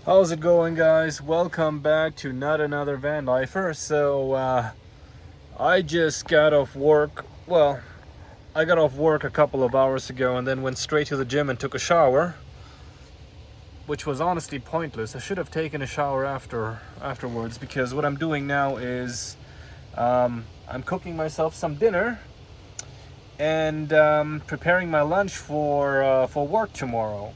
How's it going, guys? Welcome back to Not Another Van Lifer. I just got off work. Well, I got off work a couple of hours ago and then went straight to the gym and took a shower, which was honestly pointless. I should have taken a shower afterwards, because what I'm doing now is I'm cooking myself some dinner and preparing my lunch for work tomorrow.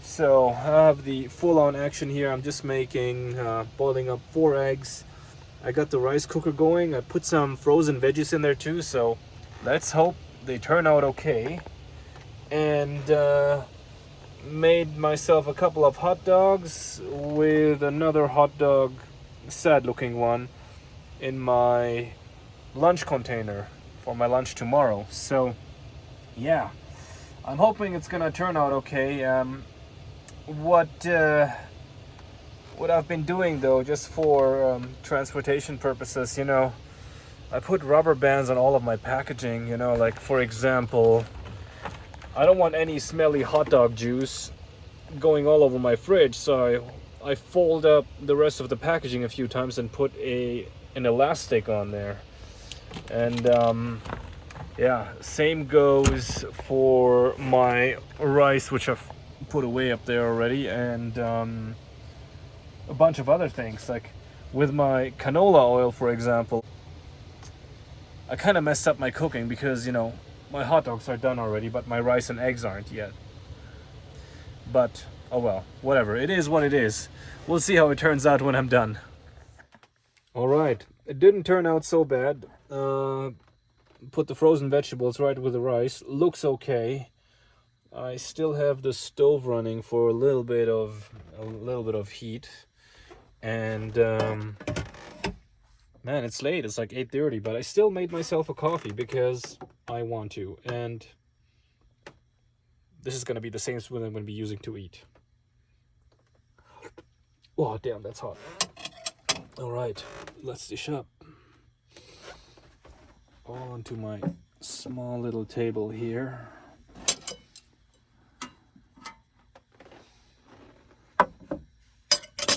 So I have the full-on action here. I'm just boiling up 4 eggs. I got the rice cooker going. I put some frozen veggies in there too, so let's hope they turn out okay. And made myself a couple of hot dogs with another hot dog, sad-looking one, in my lunch container for my lunch tomorrow. So yeah, I'm hoping it's gonna turn out okay. What I've been doing though, just for transportation purposes, I put rubber bands on all of my packaging. Like, for example, I don't want any smelly hot dog juice going all over my fridge, so I fold up the rest of the packaging a few times and put an elastic on there. And yeah, same goes for my rice, which I've put away up there already, and a bunch of other things. Like with my canola oil, for example, I kind of messed up my cooking because my hot dogs are done already, but my rice and eggs aren't yet. But oh well, whatever, it is what it is. We'll see how it turns out when I'm done. All right, it didn't turn out so bad. Put the frozen vegetables right with the rice. Looks okay. I still have the stove running for a little bit of heat, and man, it's late. It's like 8:30, but I still made myself a coffee because I want to, and this is gonna be the same spoon I'm gonna be using to eat. Oh damn, that's hot. All right, let's dish up. All onto my small little table here.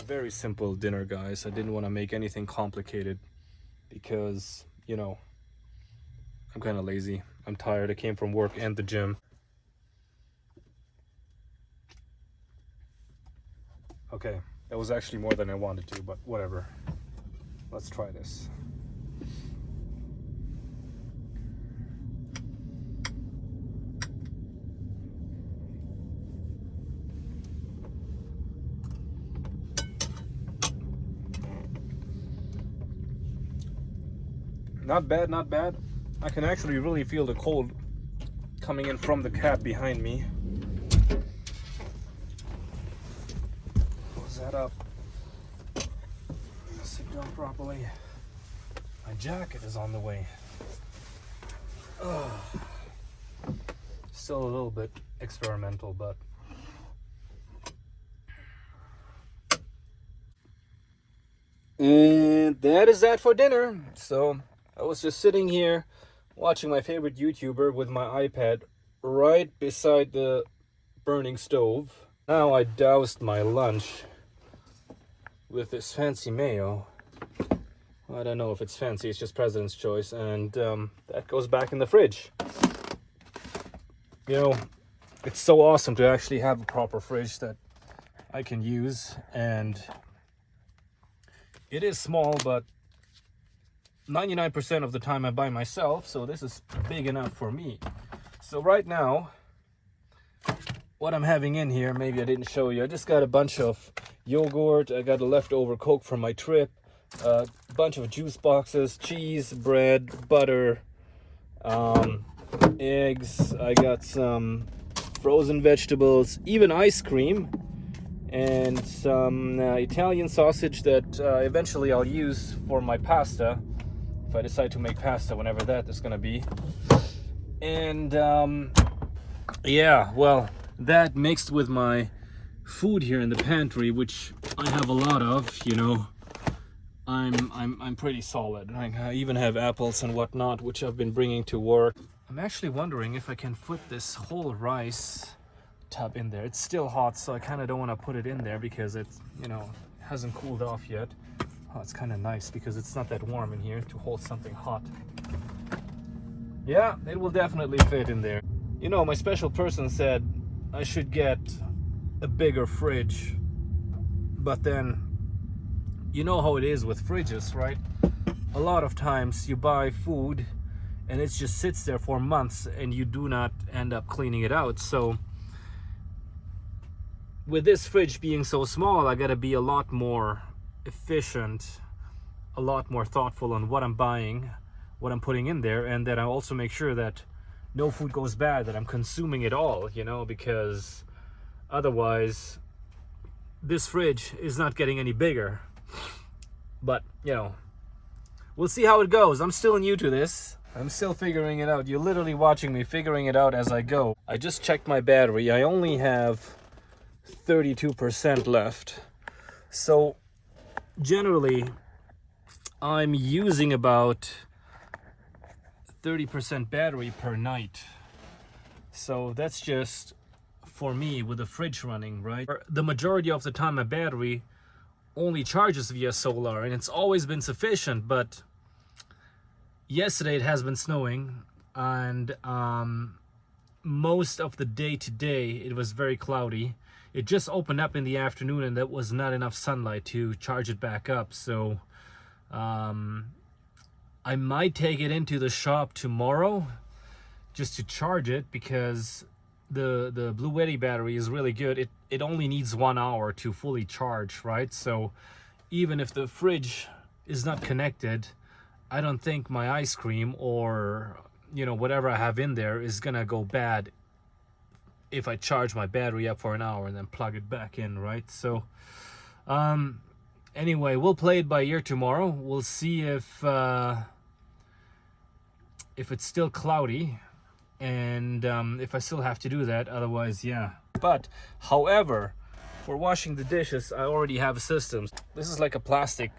Very simple dinner, guys. I didn't want to make anything complicated because I'm kind of lazy. I'm tired. I came from work and the gym. Okay, that was actually more than I wanted to, but whatever. Let's try this. Not bad, not bad. I can actually really feel the cold coming in from the cab behind me. Close that up. Sit down properly. My jacket is on the way. Still a little bit experimental, but and that is that for dinner. So I was just sitting here watching my favorite YouTuber with my iPad right beside the burning stove. Now I doused my lunch with this fancy mayo. I don't know if it's fancy, it's just President's Choice, and that goes back in the fridge. It's so awesome to actually have a proper fridge that I can use, and it is small, but 99% of the time I'm by myself, so this is big enough for me. So right now, what I'm having in here, maybe I didn't show you, I just got a bunch of yogurt, I got a leftover Coke from my trip, a bunch of juice boxes, cheese, bread, butter, eggs, I got some frozen vegetables, even ice cream, and some Italian sausage that eventually I'll use for my pasta, if I decide to make pasta, whenever that is gonna be. And yeah, well, that mixed with my food here in the pantry, which I have a lot of, I'm pretty solid. I even have apples and whatnot, which I've been bringing to work. I'm actually wondering if I can put this whole rice tub in there. It's still hot, so I kind of don't want to put it in there because it's, you know, hasn't cooled off yet. Oh, it's kind of nice because it's not that warm in here to hold something hot. Yeah, it will definitely fit in there. You know, my special person said I should get a bigger fridge, but then you know how it is with fridges, right? A lot of times you buy food and it just sits there for months and you do not end up cleaning it out. So with this fridge being so small, I gotta be a lot more efficient, a lot more thoughtful on what I'm buying, what I'm putting in there, and that I also make sure that no food goes bad, that I'm consuming it all, you know, because otherwise this fridge is not getting any bigger. But, you know, we'll see how it goes. I'm still new to this. I'm still figuring it out. You're literally watching me figuring it out as I go. I just checked my battery. I only have 32% left. So generally I'm using about 30% battery per night. So that's just for me with the fridge running, right? The majority of the time my battery only charges via solar, and it's always been sufficient, but yesterday it has been snowing, and most of the day today it was very cloudy. It just opened up in the afternoon and that was not enough sunlight to charge it back up. So I might take it into the shop tomorrow just to charge it, because the Bluetti battery is really good. It only needs 1 hour to fully charge, right? So even if the fridge is not connected, I don't think my ice cream or, you know, whatever I have in there is gonna go bad if I charge my battery up for an hour and then plug it back in, right? So anyway, we'll play it by ear tomorrow. We'll see if it's still cloudy, and if I still have to do that. Otherwise, yeah. But however, for washing the dishes, I already have a system. This is like a plastic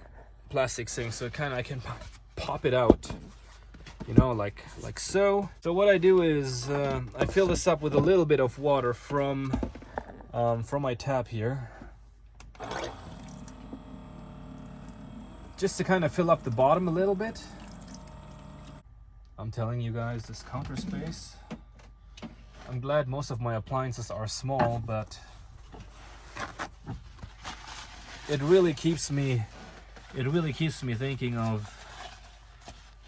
thing, so I can pop it out, you know, like so. So what I do is I fill this up with a little bit of water from my tap here, just to kind of fill up the bottom a little bit. I'm telling you guys, this counter space, I'm glad most of my appliances are small, but it really keeps me thinking of,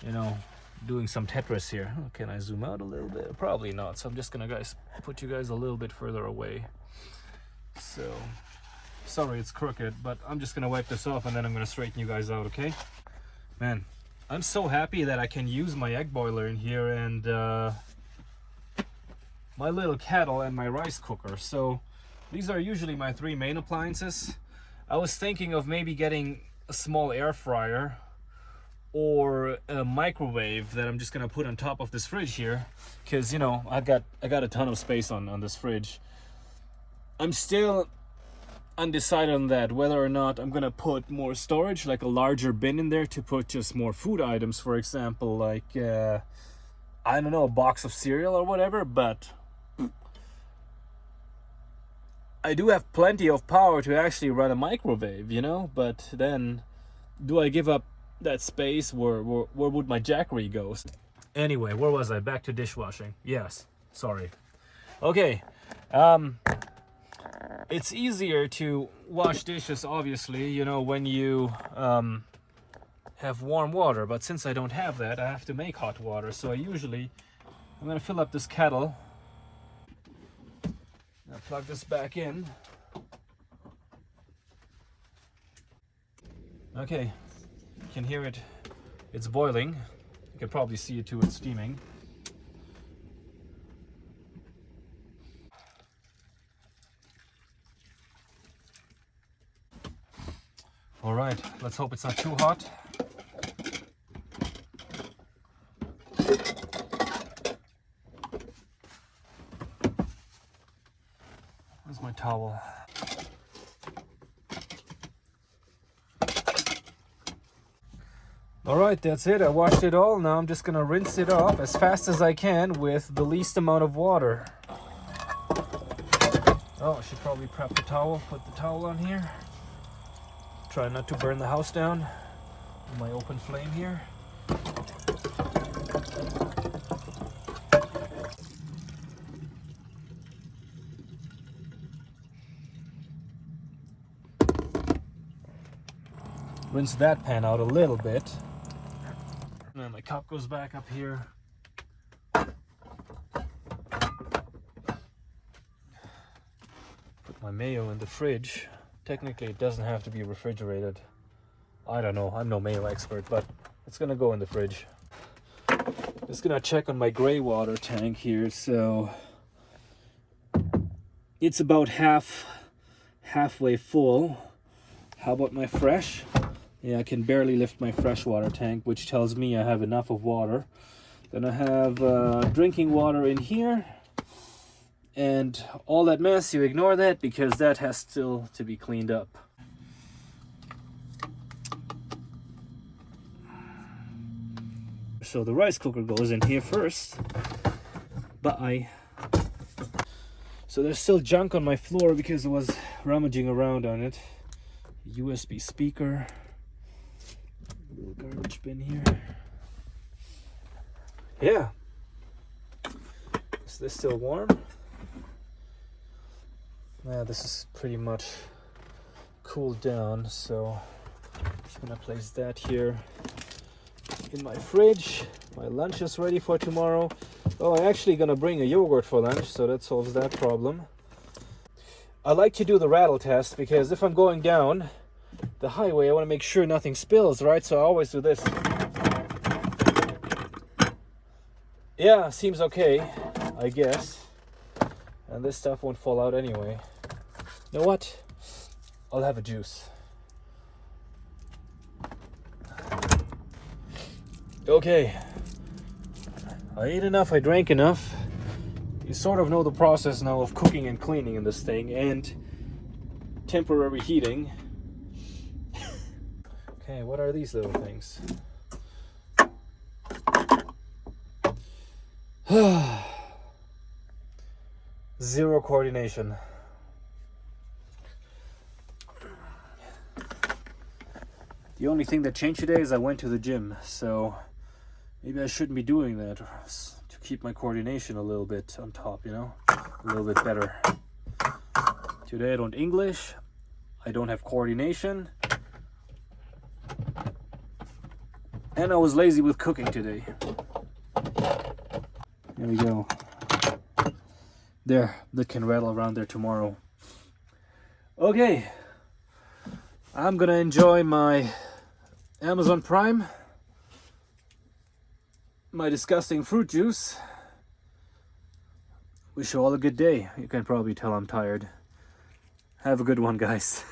you know, doing some Tetris here. Oh, can I zoom out a little bit? Probably not. So I'm just gonna put you guys a little bit further away. So sorry it's crooked, but I'm just gonna wipe this off and then I'm gonna straighten you guys out, okay? Man, I'm so happy that I can use my egg boiler in here and my little kettle and my rice cooker. So these are usually my three main appliances. I was thinking of maybe getting a small air fryer or a microwave that I'm just gonna put on top of this fridge here, because, you know, I got a ton of space on this fridge. I'm still undecided on that, whether or not I'm gonna put more storage, like a larger bin in there to put just more food items, for example, like I don't know, a box of cereal or whatever. But I do have plenty of power to actually run a microwave, you know. But then, do I give up that space? Where would my Jackery go? Anyway, where was I? Back to dishwashing. Yes, sorry. Okay. It's easier to wash dishes, obviously, you know, when you have warm water. But since I don't have that, I have to make hot water. So I'm gonna fill up this kettle. Now plug this back in. Okay, you can hear it. It's boiling. You can probably see it too. It's steaming. All right, let's hope it's not too hot. Where's my towel? All right, that's it. I washed it all. Now I'm just gonna rinse it off as fast as I can with the least amount of water. Oh, I should probably prep the towel, put the towel on here. Try not to burn the house down on my open flame here. Rinse that pan out a little bit. And then my cup goes back up here. Put my mayo in the fridge. Technically it doesn't have to be refrigerated. I don't know, I'm no mayo expert, but it's gonna go in the fridge. Just gonna check on my gray water tank here. So it's about halfway full. How about my fresh? Yeah, I can barely lift my fresh water tank, which tells me I have enough of water. Then I have drinking water in here. And all that mess, you ignore that because that has still to be cleaned up. So the rice cooker goes in here first. Bye. So there's still junk on my floor because I was rummaging around on it. USB speaker. Little garbage bin here. Yeah. Is this still warm? Yeah, this is pretty much cooled down, so I'm just gonna place that here in my fridge. My lunch is ready for tomorrow. Oh, I'm actually gonna bring a yogurt for lunch, so that solves that problem. I like to do the rattle test because if I'm going down the highway, I want to make sure nothing spills, right? So I always do this. Yeah, seems okay, I guess. And this stuff won't fall out anyway. You know what? I'll have a juice. Okay. I ate enough, I drank enough. You sort of know the process now of cooking and cleaning in this thing and temporary heating. Okay, what are these little things? Zero coordination. The only thing that changed today is I went to the gym, so maybe I shouldn't be doing that to keep my coordination a little bit on top, you know? A little bit better. Today I don't English, I don't have coordination, and I was lazy with cooking today. There we go. There, that can rattle around there tomorrow. Okay, I'm gonna enjoy my Amazon Prime, my disgusting fruit juice. Wish you all a good day. You can probably tell I'm tired. Have a good one, guys.